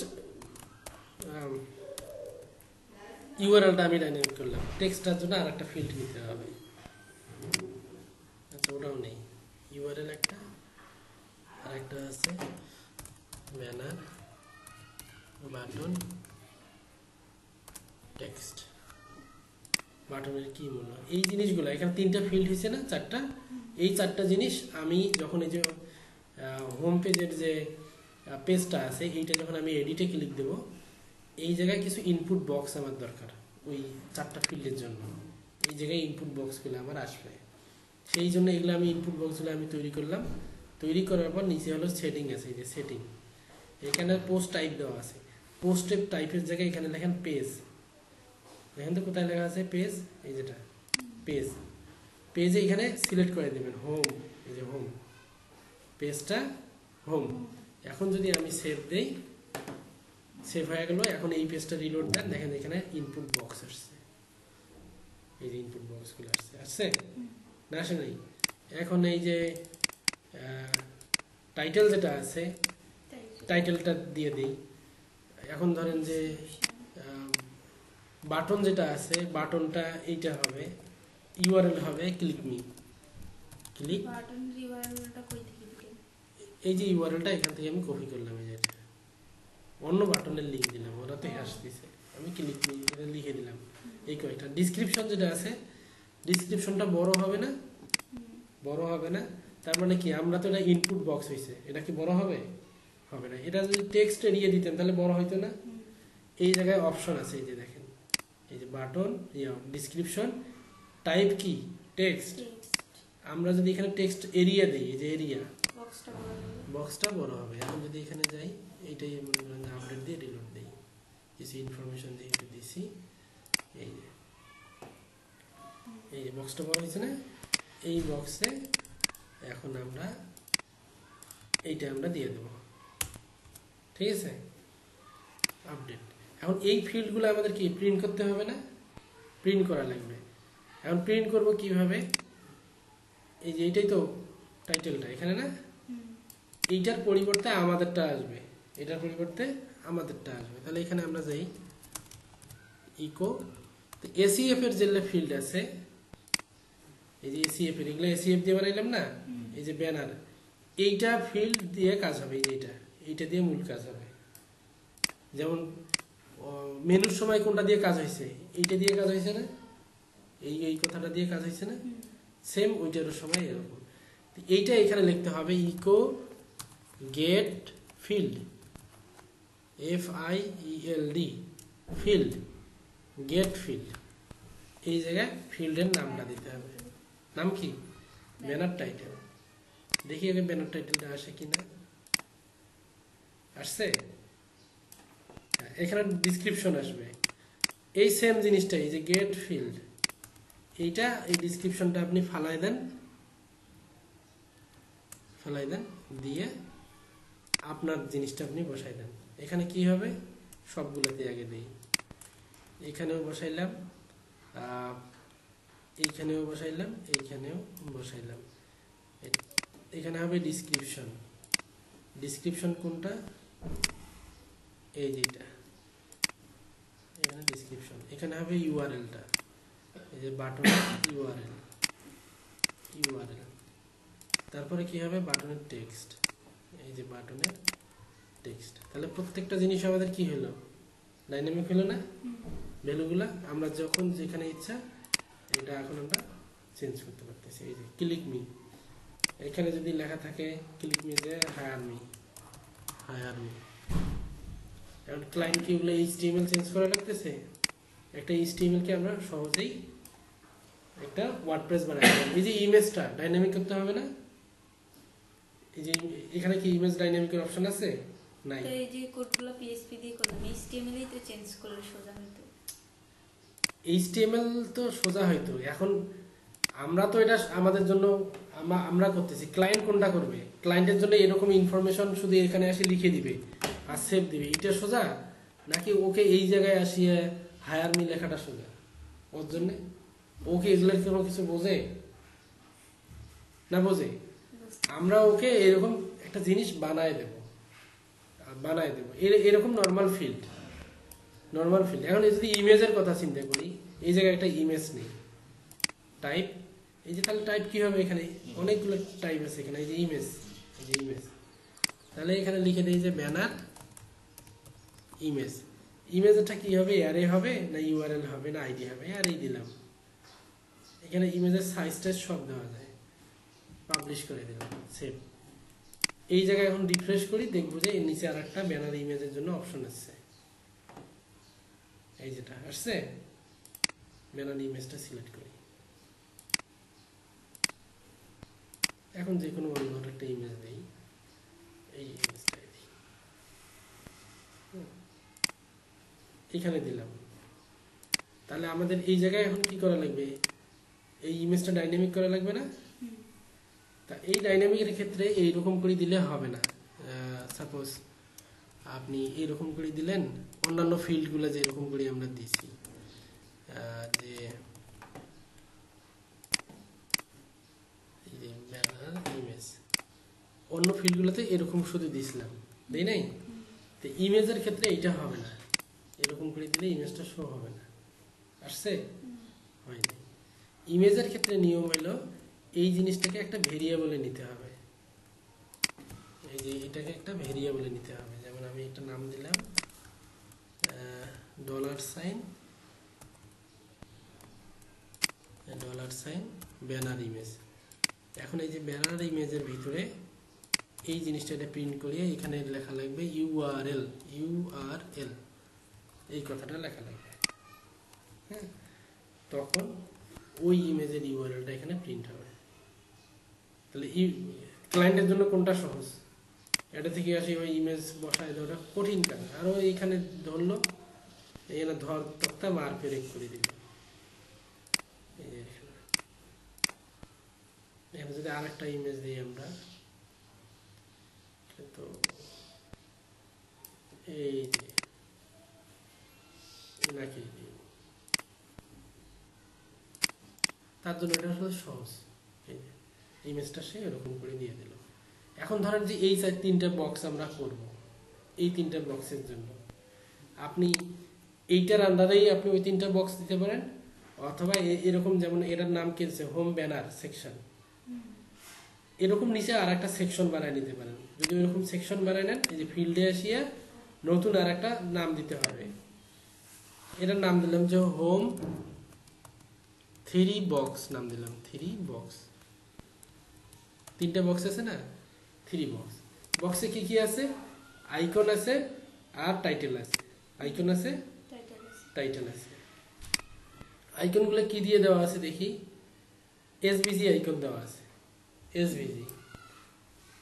ইউআরএলটা আমি ডাইনামিক করলাম, টেক্সটটার জন্য আর একটা ফিল্ড নিতে হবে। আচ্ছা, ওটাও নেই, ইউআরএল একটা, আর একটা আছে ব্যানার বাটন টেক্সট। বাটনের কি মূল্য, এই জিনিসগুলো এখানে 3টা ফিল্ড হয়েছে না, 4টা। এই 4টা জিনিস আমি যখন এই যে হোম পেজের যে পেজটা আছে, এইটা যখন আমি এডিটে ক্লিক দেব, এই জায়গায় কিছু ইনপুট বক্স আমার দরকার ওই 4টা ফিল্ডের জন্য। এই জায়গায় ইনপুট বক্সগুলো আমার আসবে, সেই জন্য এগুলো আমি ইনপুট বক্সগুলো আমি তৈরি করলাম। তৈরি করার পর নিচে হলো সেটিং আছে, এই যে সেটিং, এখানে পোস্ট টাইপ দেওয়া আছে। পোস্ট টাইপের জায়গায় এখানে লেখেন পেজ, দেখেন তো কোথায় লেখা আছে পেজ, এই যেটা পেজ, পেজে এখানে সিলেক্ট করে দেবেন হোম, এই যে হোম, পেজটা হোম। এখন যদি আমি সেভ দেই, সেভ হয়ে গেল। এখন এই পেজটা রিলোড দেন, দেখেন এখানে ইনপুট বক্স আসছে, এই যে ইনপুট বক্সগুলো আসছে না, আসে নাই? এখন এই যে টাইটেল যেটা আছে, টাইটেলটা দিয়ে দিই। এখন ধরেন যে বাটন যেটা আছে, বাটনটা এইটা হবে, ইউআরএল হবে ক্লিক মি, ক্লিক, বাটন ইউআরএলটা কই থেকে দিবেন? এই যে ইউআরএলটা এখান থেকে আমি কপি করলাম, এই যে অন্য বাটনের লিঙ্ক দিলাম, ওরা তো হ্যাশ দিছে, আমি ক্লিক মি এটা লিখে দিলাম। এই কয়েকটা ডিসক্রিপশন যেটা আছে, ডিসক্রিপশনটা বড় হবে না, বড় হবে না। তার মানে কি, আমরা তো এটা ইনপুট বক্স হয়েছে, এটা কি বড় হবে? হবে না। এটা যদি টেক্সট এরিয়ে দিতেন তাহলে বড় হইতো না। এই জায়গায় অপশন আছে, এই যে দেখেন, এই যে বাটন ডিসক্রিপশন, টাইপ কি টেক্সট। আমরা যদি এখানে টেক্সট এরিয়া দিই, এই যে এরিয়া, বক্সটা বড় হবে। এখন যদি এখানে যাই, এইটাই মনে করেন আপডেট দিয়ে রিলোড দিই, কিছু ইনফরমেশন দিয়ে একটু দিছি, এই যে এই বক্সটা বড় হয়েছে না, এই বক্সে এখন আমরা এইটা আমরা দিয়ে দেবো, ঠিক আছে, আপডেট। এখন এই ফিল্ডগুলো আমাদের কি প্রিন্ট করতে হবে না, প্রিন্ট করা লাগবে। এখন প্রিন্ট করব কিভাবে, এই যে এইটাই তো টাইটেলটা এখানে না, এইটার পরিবর্তে আমাদেরটা আসবে, এটার পরিবর্তে আমাদেরটা আসবে। তাহলে এখানে আমরা যাই ইকো, তো এসিএফ এর যে ফিল্ড আছে, এই যে এসিএফ এর, এগুলো এসিএফ দিয়ে বানাইলাম না, এই যে ব্যানার, এইটা ফিল্ড দিয়ে কাজ হবে, এই যে এইটা দিয়ে মূল কাজ হবে। যেমন মেনুর সময় কোনটা দিয়ে কাজ হয়েছে, এইটা দিয়ে কাজ হয়েছে না, এই কথাটা দিয়ে কাজ হয়েছে না, সেম ওইটার সময় এরকম। এইটা এখানে লিখতে হবে echo get field, FIELD field, get field. এই জায়গায় ফিল্ডের নামটা দিতে হবে। নাম কি? Banner title. দেখি আগে ব্যানার টাইটেলটা আসে কিনা, আসছে। এখানে ডিসক্রিপশন আসবে, এই সেম জিনিসটা, এই যে গেট ফিল্ড, এইটা এই ডিসক্রিপশনটা আপনি ফালাই দেন, ফালাই দেন, দিয়ে আপনার জিনিসটা আপনি বসাই দেন। এখানে কি হবে, সবগুলোতে আগে দেই, এখানেও বসাইলাম, এইখানেও বসাইলাম, এইখানেও বসাইলাম। এখানে হবে ডিসক্রিপশন, ডিসক্রিপশন কোনটা, এই যেটা এখানে ডিসক্রিপশন। এখানে হবে ইউআরএলটা, এই যে বাটন ইউআরএল, ইউআরএল। তারপরে কি হবে, বাটনের টেক্সট, এই যে বাটনের টেক্সট। তাহলে প্রত্যেকটা জিনিস আমাদের কি হলো, ডাইনামিক হলো না, ভ্যালুগুলা আমরা যখন যেখানে ইচ্ছা এটা এখন আমরা চেঞ্জ করতে পারতেছি। এই যে ক্লিক মি, এখানে যদি লেখা থাকে ক্লিক মি যে হায়ার মি, হায়ার মি। এখন ক্লায়েন্ট কি ওগুলো HTML চেঞ্জ করা লাগতেছে, একটা HTML কে আমরা সহজেই একটা ওয়ার্ডপ্রেস বানাই। এই যে ইমেজটা ডাইনামিক করতে হবে না, এই যে এখানে কি ইমেজ ডাইনামিকের অপশন আছে, নাই। তো এই যে কোডগুলো পিএইচপি দিয়ে করলাম, এইচটিএমএল এই তো চেঞ্জ করলে সোজা হতো। এইচটিএমএল তো সোজা হয়তো, এখন আমরা তো এটা আমাদের জন্য আমরা করতেছি, ক্লায়েন্ট কোনটা করবে? ক্লায়েন্টের জন্য এরকম ইনফরমেশন শুধু এখানে এসে লিখে দিবে আর সেভ দিবে, এটা সোজা? নাকি ওকে এই জায়গায় আসিয়ে হায়ার মি লেখাটা সোজা ওর জন্য? ওকে এগুলোর কোনো কিছু বোঝে না? বোঝে? আমরা ওকে এরকম একটা জিনিস বানায় দেব এরকম নর্মাল ফিল্ড। এখন যদি ইমেজের কথা চিন্তা করি, এই জায়গায় একটা ইমেজ নেই, টাইপ, এই যে তাহলে টাইপ কি হবে? এখানে অনেকগুলো টাইপ আছে, এখানে এই যে ইমেজ, তাহলে এখানে লিখে দেই যে ব্যানার ইমেজটা কি হবে? অ্যারে হবে না ইউআরএল হবে না আইডি হবে? অ্যারেই দিলাম। এখানে ইমেজের সাইজটা সব দেওয়া যায়, পাবলিশ করে দিলাম, সেভ। এই জায়গায় এখন রিফ্রেশ করি, দেখবো যে এর নিচে আর একটা ব্যানার ইমেজের জন্য অপশন আসছে, এই যেটা আসছে, ব্যানার ইমেজটা সিলেক্ট করি। এখন যে কোনো অন্য একটা ইমেজ দিই, এই ইমেজটাই দিই, এখানে দিলাম। তাহলে আমাদের এই জায়গায় এখন কি করা লাগবে? এই ইমেজটা ডাইনামিক করা লাগবে না? তা এই ডাইনামিকের ক্ষেত্রে এইরকম করে দিলে হবে না। সাপোজ আপনি এইরকম করে দিলেন, অন্যান্য ফিল্ডগুলো যে এরকম করে আমরা দিছি, যে ইমেজ, অন্য ফিল্ডগুলোতে এরকম শুধু দিছিলাম, তাই নাই? তো ইমেজের ক্ষেত্রে এইটা হবে না, এরকম করে দিলে ইমেজটা শো হবে না। আসছে? হয়নি। ইমেজের ক্ষেত্রে নিয়ম হলো এই জিনিসটাকে একটা ভেরিয়েবলে নিতে হবে, এই যে এটাকে একটা ভেরিয়েবলে নিতে হবে। যেমন আমি একটা নাম দিলাম $, ব্যানার ইমেজ। এখন এই যে ব্যানার ইমেজের ভিতরে এই জিনিসটা এটা প্রিন্ট করিয়ে এখানে লেখা লাগবে ইউআরএল, এই কথাটা লেখা লাগবে। হ্যাঁ, তখন ওই ইমেজের ইউআরএলটা এখানে প্রিন্ট হবে। তাহলে ক্লায়েন্টের জন্য কোনটা সহজ? এটা থেকে আসি ওই ইমেজ বসায় দেওয়াটা কঠিন কাজ। আরও এইখানে ধরলো, এখানে ধর তক্তা মার পেরেক করে দিল। এখানে যদি আর একটা ইমেজ দিই আমরা, তো এই যে নাকি তার জন্য এটা আসলে সহজ, এই যে ইমেজটা সে এরকম করে দিয়ে দিল। এখন ধরেন যে এই তিনটা বক্স আমরা করব, এই তিনটা বক্সের জন্য আপনি এইটার আন্ডারেই আপনি ওই তিনটা বক্স দিতে পারেন, অথবা এরকম, যেমন এটার নাম কি আছে, হোম ব্যানার সেকশন, এরকম নিচে আর একটা সেকশন বানায় নিতে পারেন। যদি এরকম সেকশন বানায় নেন, এই যে ফিল্ডে আসিয়া নতুন আর একটা নাম দিতে হবে। এটার নাম দিলাম যে হোম 3 বক্স, নাম দিলাম 3 বক্স। তিনটা বক্স আছে না, 3 বক্স। বক্সে কি কি আছে? আইকন আছে আর টাইটেল আছে, আইকন আছে, টাইটেল আছে। আইকনগুলো কি দিয়ে দেওয়া আছে দেখি? এসভিজি আইকন দেওয়া আছে, এসভিজি।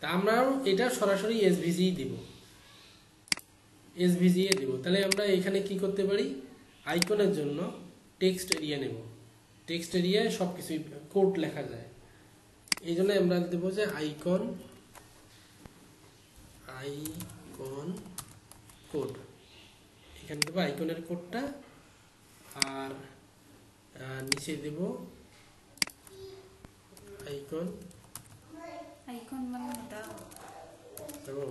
তা আমরাও এটা সরাসরি এসভিজি দিব, এসভিজি দিব। তাহলে আমরা এখানে কি করতে পারি? আইকনের জন্য টেক্সট এরিয়া নেব, টেক্সট এরিয়ায় সব কিছুই কোড লেখা যায়। এই জন্য আমরা দেবো যে আইকন কোড, এখানে দেবো আইকনের কোডটা, আর নিচে দেব আইকন মানে দেবো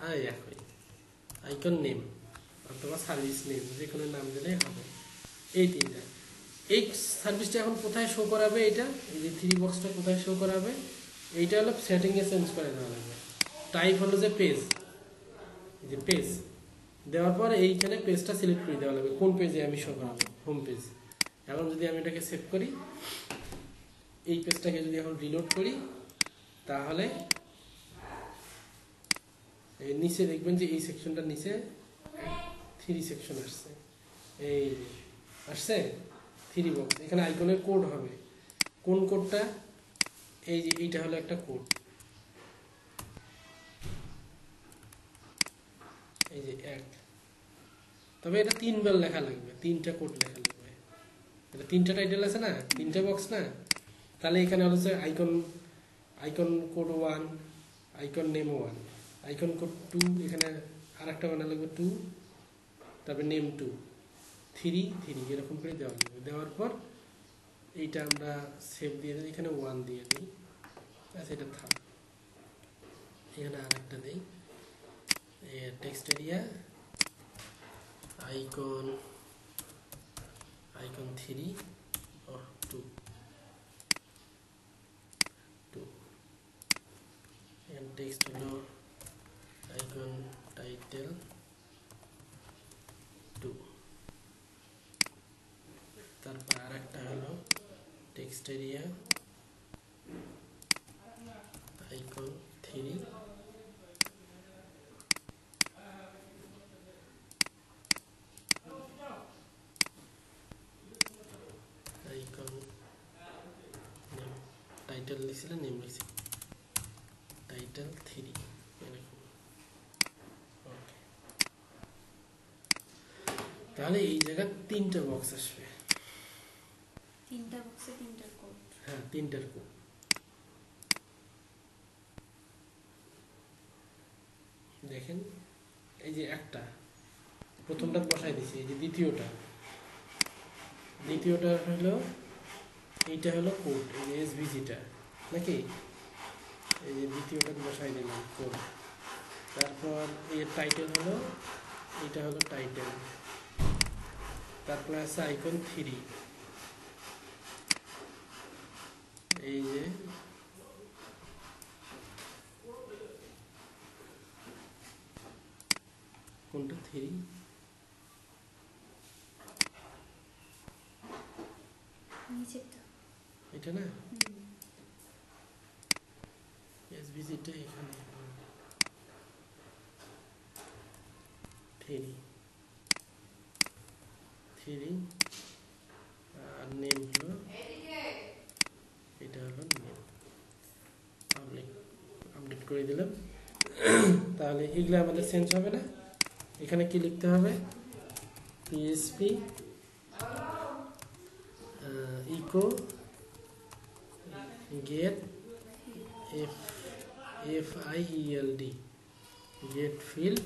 আর একই আইকন নেম অথবা সার্ভিস নেম, যে কোনো নাম দিলেই হবে। এই তিনটা, এই সার্ভিসটা এখন কোথায় শো করাবে? এটা এই যে 3 বক্সটা কোথায় শো করাবে? এইটা হলো সেটিংয়ে চেঞ্জ করে দেওয়া লাগবে। টাইপ হলো যে পেজ, এই যে পেজ দেওয়ার পর এইখানে পেজটা সিলেক্ট করে দেওয়া লাগবে, কোন পেজে আমি শো করাবো, হোম পেজ। এখন যদি আমি এটাকে সেভ করি, এই পেজটাকে যদি এখন রিলোড করি, তাহলে এই নিচে দেখবেন যে এই সেকশনটার নিচে 3 সেকশন আসছে, এই আসছে 3 বক্স। এখানে আইকনের কোড হবে, কোন কোডটা? এই যে এইটা হলো একটা কোড, এই যে এক, তবে এটা 3 বার লেখা লাগবে, 3টা কোড লেখা লাগবে। এটা 3টা টাইটেল আছে না, 3টা বক্স না, তাহলে এখানে হচ্ছে icon code 1, icon name 1, icon code 2, এখানে আরেকটা বানা লাগবে 2, তারপর নেম 2, 3 3 এরকম করে দেওয়া লাগবে। দেওয়ার পর এইটা আমরা সেভ দিয়ে দিই, এখানে 1 দিয়ে দিই, আচ্ছা এটা থাক। এখানে আরেকটা দিই, টেক্সট এরিয়া আইকন 3 ও 2 এখানে টেক্সট হলো আইকন টাইটেল 2, তারপর আরেকটা হলো text area icon 3, icon name, title লিখছিলাম, নেম লিখছি টাইটেল 3 এরকম। ওকে, তাহলে এই জায়গায় 3টা বক্স আসবে। 3টা বক্সে 3টা কোড। হ্যাঁ, 3টার কোড। দেখেন এই যে একটা প্রথমটা বসাই দিছি, এই যে দ্বিতীয়টা হলো এইটা হলো কোড, এই যে এসভিজিটা নাকি, এই যে দ্বিতীয়টা বসাই দিলাম কোড। তারপর এর টাইটেল হলো, এটা হলো টাইটেল, তারপর আছে আইকন 3, এই যে কোনটা 3, নিচেরটা এটা না, এসভিজিটা এখানে 3 আর নেম হলো, এটা হলো নেম। আপডেট করে দিলাম। তাহলে এগুলো আমাদের চেঞ্জ হবে না। এখানে কি লিখতে হবে, PSP echo get FIELD get field,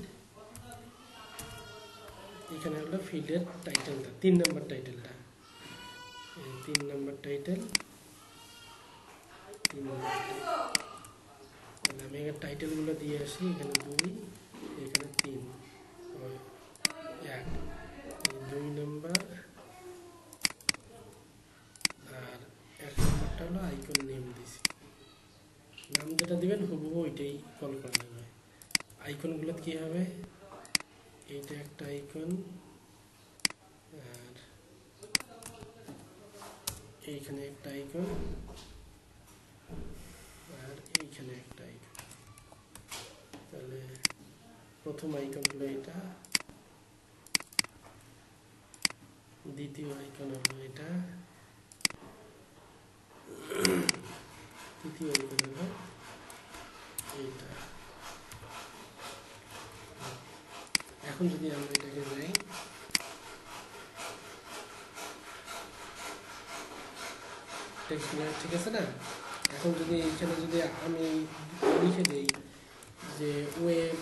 এখানে হলো ফিল্ডের টাইটেলটা, 3 নম্বর টাইটেলটা, 3 নম্বর টাইটেল, 3 নম্বর তাহলে আমি এখানে টাইটেলগুলো দিয়ে আসি, এখানে 2, এখানে 3, 1, 2 নম্বর, আর 1 নম্বরটা হলো আইকন নেম দিছি, নাম যেটা দিবেন হুবহু ওইটাই কল করা যাবে। আইকনগুলো কি হবে, এইটা একটা আইকন, আর এইখানে একটা আইকন, আর এইখানে একটা আইকন। তাহলে প্রথম আইকন হলো এটা, দ্বিতীয় আইকন হলো এটা, তৃতীয় আইকন হলো এইটা। এখন যদি আমরা এটাকে যাই, টেক্সটগুলো ঠিক আছে না, এখন যদি এইখানে যদি আমি লিখে দিই যে ওয়েব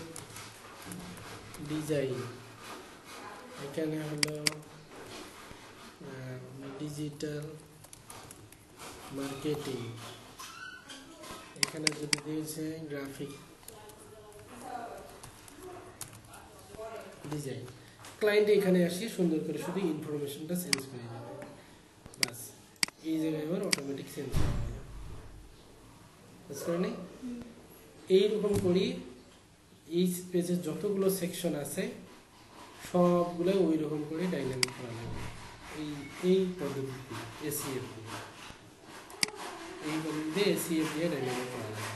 ডিজাইন, এখানে হলো ডিজিটাল মার্কেটিং, এখানে যদি দিয়েছে গ্রাফিক ডিজাইন, ক্লায়েন্ট এখানে আসি সুন্দর করে শুধু ইনফরমেশনটা চেঞ্জ করে যাবে, বাস এই জায়গায় আবার অটোমেটিক চেঞ্জ হয়ে যাবে, বুঝতে পারলি? এইরকম করি এই পেজের যতগুলো সেকশন আছে সবগুলো ওই রকম করে ডাইনামিক করা যাবে, এই পদ্ধতিতে এসিএফ এই পদ্ধতিতে এসিএফ দিয়ে ডাইনামিক করা যাবে।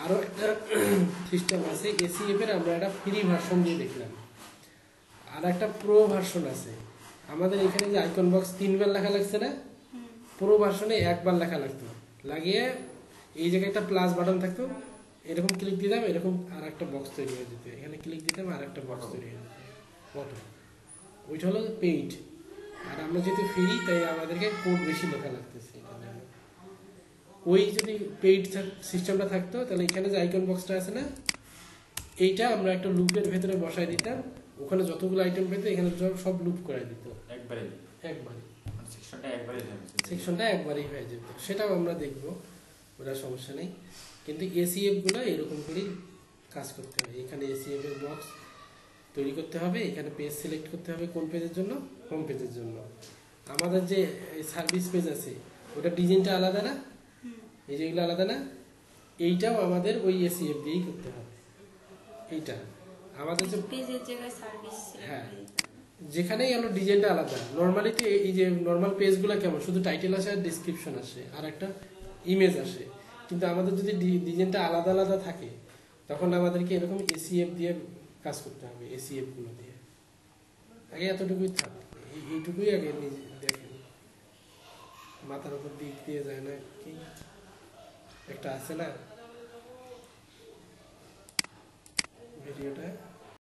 আরও একটা সিস্টেম আছে এসিএফের, আমরা একটা ফ্রি ভার্সন দিয়ে দেখলাম, আর একটা প্রো ভার্সন আছে। আমাদের এখানে যে আইকন বক্স 3 বার লেখা লাগছে না, প্রো ভার্সনে 1 বার লেখা লাগতো, লাগিয়ে এই জায়গায় একটা প্লাস বাটন থাকতো, এরকম ক্লিক দিতাম, এরকম আর একটা বক্স তৈরি হয়ে যেত, এখানে ক্লিক দিতাম আর একটা বক্স তৈরি হয়ে যেত, অটো। ওইটা হলো পেইড। আর আমরা যেহেতু ফ্রি তাই আমাদেরকে কোড বেশি লেখা লাগতেছে এটার জন্য। ওই যদি পেইড সিস্টেমটা থাকতো তাহলে এখানে যে আইকন বক্সটা আছে না, এইটা আমরা একটা লুপের ভেতরে বসাই দিতাম, ওখানে যতগুলো আইটেম পেতো এখানে সব লুপ করে দিত একবারে। সেকশনটা একবারেই হয়ে যেত, সেটাও আমরা দেখব, ওটা সমস্যা নেই। কিন্তু এসিএফ গুলো এরকম করেই কাজ করতে হবে। এখানে এসিএফ এর বক্স তৈরি করতে হবে, এখানে পেজ সিলেক্ট করতে হবে কোন পেজের জন্য, হোম পেজের জন্য। আমাদের যে সার্ভিস পেজ আছে ওটা ডিজাইনটা আলাদা না, এই যেগুলো আলাদা না, এইটাও আমাদের ওই এসিএফ দিয়েই করতে হবে। এইটা আমাদের যে পেজের জায়গায় সার্ভিস, হ্যাঁ, যেখানেই আমরা ডিজাইনটা আলাদা। নর্মালি তো এই যে নর্মাল পেজগুলো কেমন, শুধু টাইটেল আসে আর ডিসক্রিপশন আসে আর একটা ইমেজ আসে, কিন্তু আমাদের যদি ডিজাইনটা আলাদা আলাদা থাকে তখন আমাদেরকে এরকম এসিএফ দিয়ে কাজ করতে হবে, এসিএফ গুলো দিয়ে। আগে এতটুকুই থাক, এইটুকুই আগে নিজে দেখেন, মাথার উপর দিক দিয়ে যায় না কি একটা আছে না ভিডিওটা।